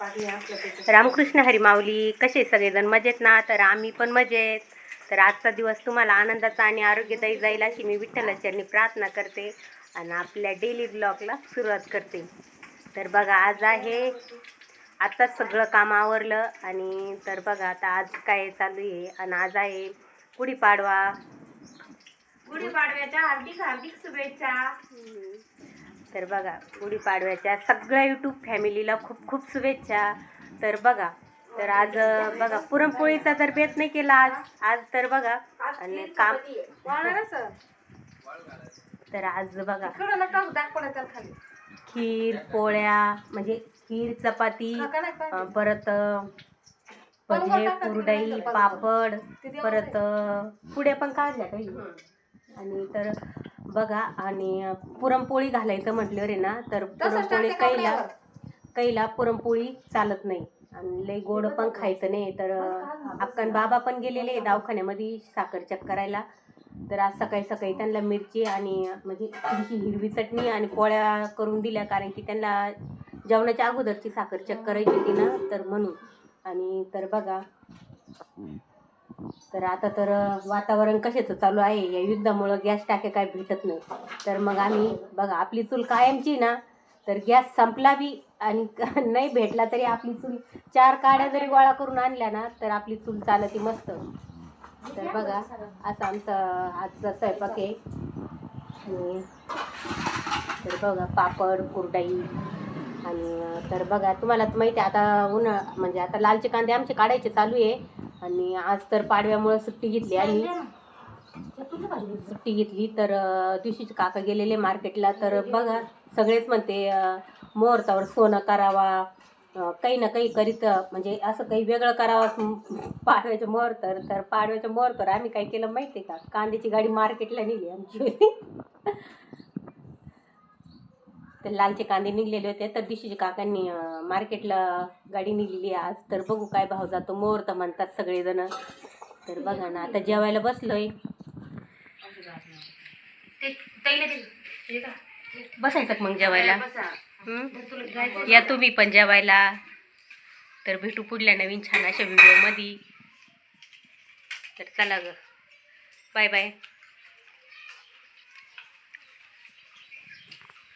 रामकृष्ण हरी माऊली. कसे सगळेजण मजेत ना? तर आम्ही पण मजेत. तर आजचा दिवस तुम्हाला आनंदाचा आणि आरोग्यदायी जाईल अशी मी विठ्ठलाचरणी प्रार्थना करते आणि आपल्या डेली ब्लॉगला सुरुवात करते. तर बघा, आज आहे, आताच सगळं काम आवरलं आणि तर बघा आता आज काय चालू आहे. आणि आज आहे गुढीपाडवा. गुढीपाडव्याच्या हार्दिक हार्दिक शुभेच्छा. तर बघा, गुढीपाडव्याच्या सगळ्या यूट्यूब फॅमिलीला खूप खूप शुभेच्छा. तर बघा, तर आज बघा पुरणपोळीचा तर बेत नाही केला आज तर बघा आणि काम. तर आज बघा खीर पोळ्या म्हणजे खीर चपाती, परत भजे कुरडई पापड, परत पुड्या पण काढल्या काही. आणि तर बघा, आणि पुरणपोळी घालायचं म्हटल्यावर आहे ना, तर पुरणपोळी कैला पुरणपोळी चालत नाही आणि लई गोड पण खायचं नाही. तर अक्कन बाबा पण गेलेले दवाखान्यामध्ये साखर चेक करायला. तर आज सकाळी सकाळी त्यांना मिरची आणि म्हणजे थोडीशी हिरवी चटणी आणि पोळ्या करून दिल्या, कारण की त्यांना जेवणाच्या अगोदरची साखर चेक करायची होती ना, तर म्हणून. आणि तर बघा, तर आता तर वातावरण कशाचं चालू आहे, या युद्धामुळं गॅस टाके काय भेटत नाही. तर मग आम्ही बघा, आपली चूल कायमची ना, तर गॅस संपला बी आणि नाही भेटला तरी आपली चूल 4 काड्या जरी गोळा करून आणल्या ना, तर आपली चूल चालती मस्त. तर बघा, असा आमचा आजचा स्वयंपाक आहे. आणि तर बघा पापड कुरडई. आणि तर बघा, तुम्हाला माहिती आहे आता म्हणजे आता लालचे कांदे आमचे काढायचे चालू आहे. आणि आज तर पाडव्यामुळं सुट्टी घेतली आणि तर दिवशीचे काका गेलेले मार्केटला. तर बघा, सगळेच म्हणते मुहूर्तावर सोनं करावा, काही ना काही करीत म्हणजे असं काही वेगळं करावं पाडव्याच्या मुहूर्तावर. तर पाडव्याच्या मुहूर्तावर आम्ही काय केलं माहिती आहे का, कांद्याची गाडी मार्केटला नेली आमची. तर लालचे कांदे निघलेले होते, तर दिवशीच्या काकांनी मार्केटला गाडी निघलेली आज. तर बघू काय भाव जातो, मुहूर्त म्हणतात सगळेजण. तर बघा ना, आता जेवायला बसलोय. बसायचं मग जेवायला. या तुम्ही पण जेवायला. तर भेटू पुढल्या नवीन छान अशा व्हिडिओमध्ये. तर चला ग, बाय बाय.